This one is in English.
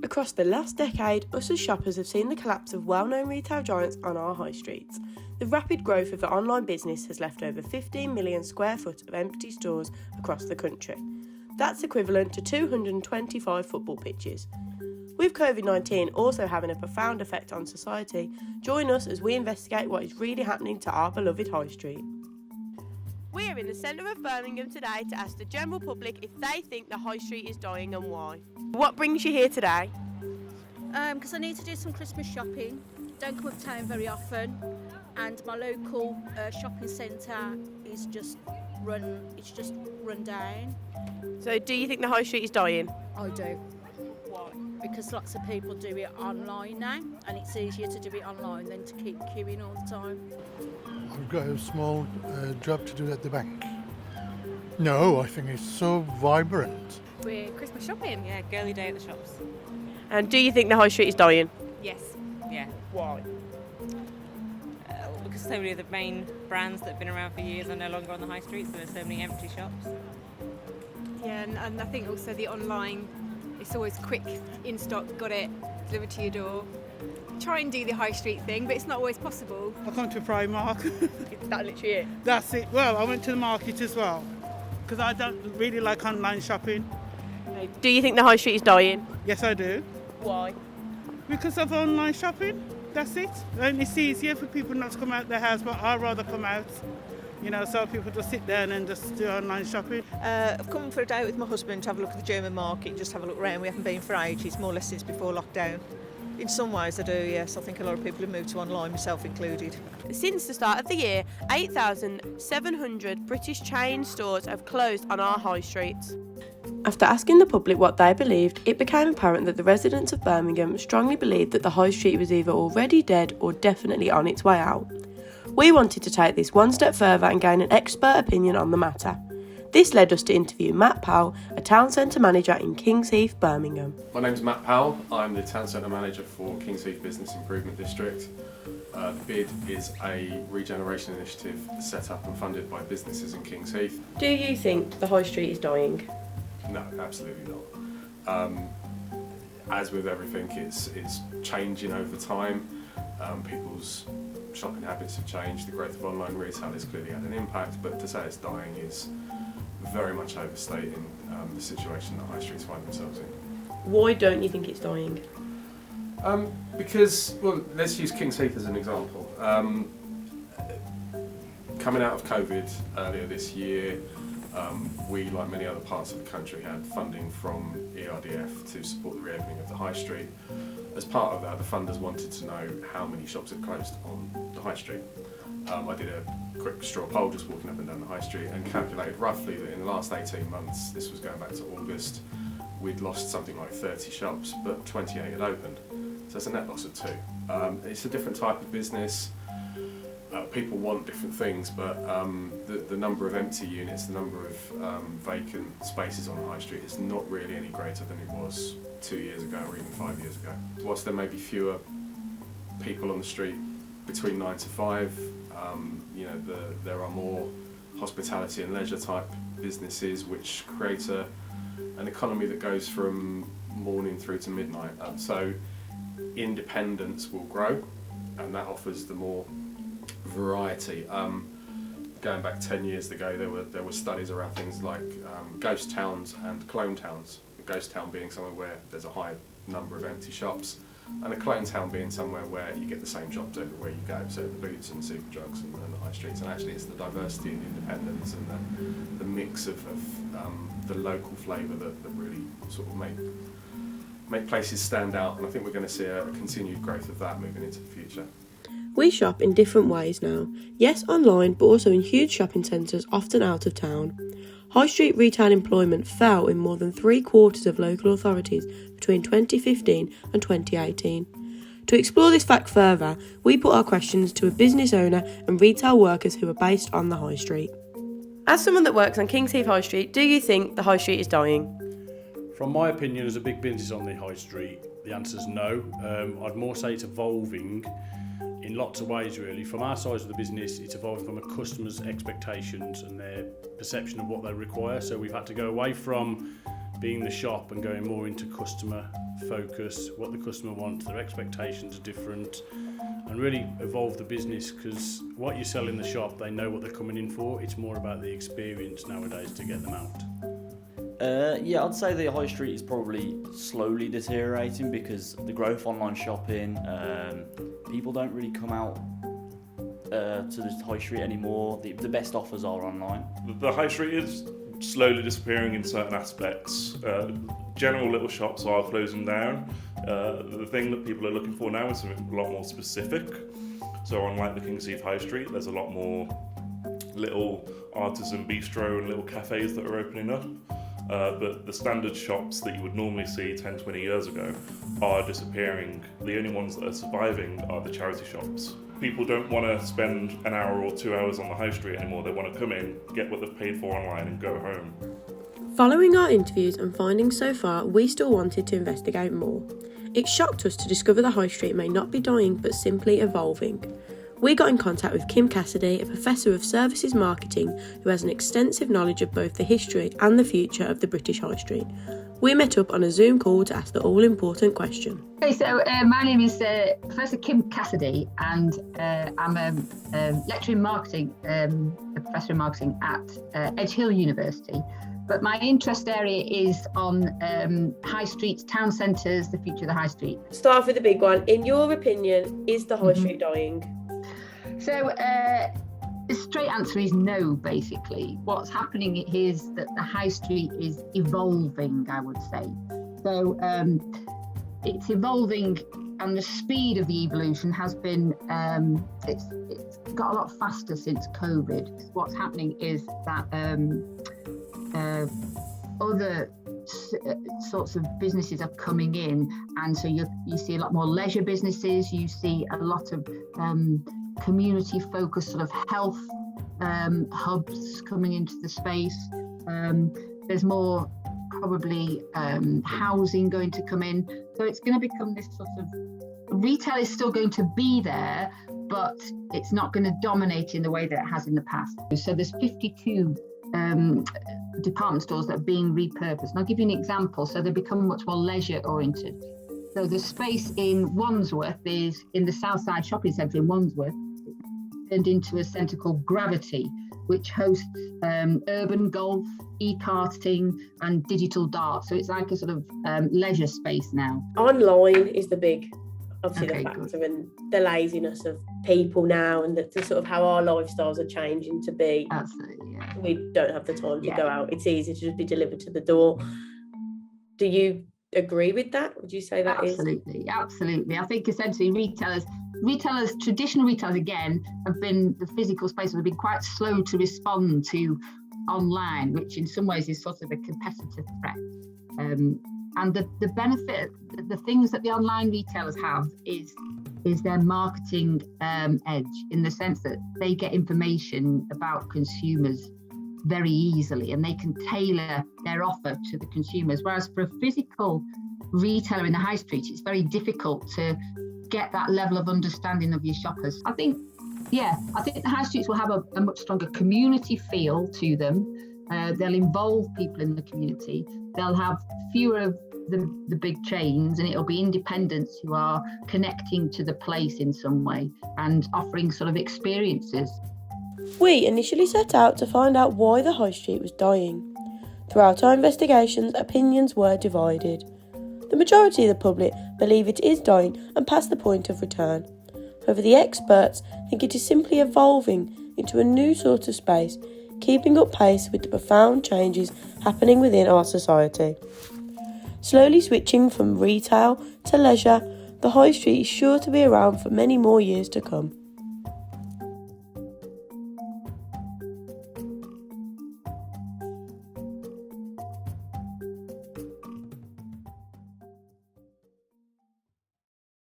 Across the last decade, us as shoppers have seen the collapse of well-known retail giants on our high streets. The rapid growth of the online business has left over 15 million square foot of empty stores across the country. That's equivalent to 225 football pitches. With COVID-19 also having a profound effect on society, join us as we investigate what is really happening to our beloved high street. We're in the centre of Birmingham today to ask the general public if they think the high street is dying and why. What brings you here today? Because I need to do some Christmas shopping. Don't come up town very often, and my local shopping centre is just run down. So do you think the high street is dying? I do. Why? Because lots of people do it online now, and it's easier to do it online than to keep queuing all the time. I've got a small job to do at the bank. No, I think it's so vibrant. We're Christmas shopping, yeah, girly day at the shops. And do you think the high street is dying? Yes, yeah. Why? Because so many of the main brands that have been around for years are no longer on the high street, so there's so many empty shops. Yeah, and I think also the online, it's always quick, in stock, got it, delivered to your door. Try and do the high street thing, but it's not always possible. I come to Primark. Is that literally it? That's it. Well, I went to the market as well because I don't really like online shopping. Do you think the high street is dying? Yes, I do. Why? Because of online shopping. That's it. And it's easier for people not to come out their house, but I'd rather come out. So people just sit down and just do online shopping. I've come for a day with my husband to have a look at the German market, just have a look around. We haven't been for ages, more or less since before lockdown. In some ways I do, yes. I think a lot of people have moved to online, myself included. Since the start of the year, 8,700 British chain stores have closed on our high streets. After asking the public what they believed, it became apparent that the residents of Birmingham strongly believed that the high street was either already dead or definitely on its way out. We wanted to take this one step further and gain an expert opinion on the matter. This led us to interview Matt Powell, a town centre manager in Kings Heath, Birmingham. My name's Matt Powell. I'm the town centre manager for Kings Heath Business Improvement District. The BID is a regeneration initiative set up and funded by businesses in Kings Heath. Do you think the high street is dying? No, absolutely not. As with everything, it's changing over time. People's shopping habits have changed. The growth of online retail has clearly had an impact, but to say it's dying is very much overstating the situation that high streets find themselves in. Why don't you think it's dying? Because, well, let's use Kings Heath as an example. Coming out of COVID earlier this year, we, like many other parts of the country, had funding from ERDF to support the reopening of the high street. As part of that, the funders wanted to know how many shops had closed on the high street. I did a quick straw poll just walking up and down the high street and calculated roughly that in the last 18 months, this was going back to August, we'd lost something like 30 shops, but 28 had opened. So that's a net loss of 2. It's a different type of business. People want different things, but the number of empty units, the number of vacant spaces on the high street is not really any greater than it was 2 years ago or even 5 years ago. Whilst there may be fewer people on the street between 9 to 5, there are more hospitality and leisure type businesses which create an economy that goes from morning through to midnight. So independence will grow, and that offers the more variety. Going back 10 years ago, there were studies around things like ghost towns and clone towns. A ghost town being somewhere where there's a high number of empty shops, and a clone town being somewhere where you get the same shops everywhere you go, so the Boots and Superdrugs and the high streets. And actually it's the diversity and independence and the mix of the local flavour that really sort of make places stand out, and I think we're going to see a continued growth of that moving into the future. We shop in different ways now. Yes, online, but also in huge shopping centres, often out of town. High street retail employment fell in more than 3/4 of local authorities between 2015 and 2018. To explore this fact further, we put our questions to a business owner and retail workers who are based on the high street. As someone that works on Kings Heath High Street, do you think the high street is dying? From my opinion, as a big business on the high street, the answer is no. I'd more say it's evolving in lots of ways, really. From our side of the business, it's evolving from a customer's expectations and their perception of what they require. So we've had to go away from being the shop and going more into customer focus, what the customer wants, their expectations are different, and really evolve the business, because what you sell in the shop, they know what they're coming in for. It's more about the experience nowadays to get them out. Yeah, I'd say the high street is probably slowly deteriorating because the growth of online shopping, people don't really come out to the high street anymore. The best offers are online. The high street is slowly disappearing in certain aspects. General little shops are closing down. The thing that people are looking for now is something a lot more specific. So on like the King's Eve High Street, there's a lot more little artisan bistro and little cafes that are opening up. But the standard shops that you would normally see 10, 20 years ago are disappearing. The only ones that are surviving are the charity shops. People don't want to spend an hour or 2 hours on the high street anymore. They want to come in, get what they've paid for online and go home. Following our interviews and findings so far, we still wanted to investigate more. It shocked us to discover the high street may not be dying but simply evolving. We got in contact with Kim Cassidy, a professor of services marketing who has an extensive knowledge of both the history and the future of the British High Street. We met up on a Zoom call to ask the all-important question. Okay, so my name is Professor Kim Cassidy, and I'm a lecturer in marketing, a professor in marketing at Edge Hill University. But my interest area is on high streets, town centres, the future of the high street. Start with the big one. In your opinion, is the high street dying? So the straight answer is no, basically. What's happening is that the high street is evolving, I would say. So it's evolving, and the speed of the evolution has been, it's got a lot faster since COVID. What's happening is that other sorts of businesses are coming in, and so you see a lot more leisure businesses, you see a lot of community focused sort of health hubs coming into the space. There's more probably housing going to come in, so it's going to become this sort of, retail is still going to be there, but it's not going to dominate in the way that it has in the past. So there's 52 department stores that are being repurposed, and I'll give you an example. So they become much more leisure oriented. So the space in Wandsworth is in the Southside Shopping Centre in Wandsworth, turned into a centre called Gravity, which hosts urban golf, e-karting and digital dart. So it's like a sort of leisure space now. Online is the big, obviously, Okay, the factor, good. and the laziness of people now, and the sort of how our lifestyles are changing to be. Absolutely, yeah. We don't have the time to Yeah. go out. It's easy to just be delivered to the door. Do you agree with that? Would you say that is? Absolutely. I think essentially retailers, traditional retailers again, have been, the physical spaces have been quite slow to respond to online, which in some ways is sort of a competitive threat. And the benefit, the things that the online retailers have is their marketing edge, in the sense that they get information about consumers very easily, and they can tailor their offer to the consumers. Whereas for a physical retailer in the high street, it's very difficult to get that level of understanding of your shoppers. I think the high streets will have a much stronger community feel to them. They'll involve people in the community. They'll have fewer of the big chains, and it'll be independents who are connecting to the place in some way and offering sort of experiences. We initially set out to find out why the high street was dying. Throughout our investigations, opinions were divided. The majority of the public believe it is dying and past the point of return. However, the experts think it is simply evolving into a new sort of space, keeping up pace with the profound changes happening within our society. Slowly switching from retail to leisure, the high street is sure to be around for many more years to come.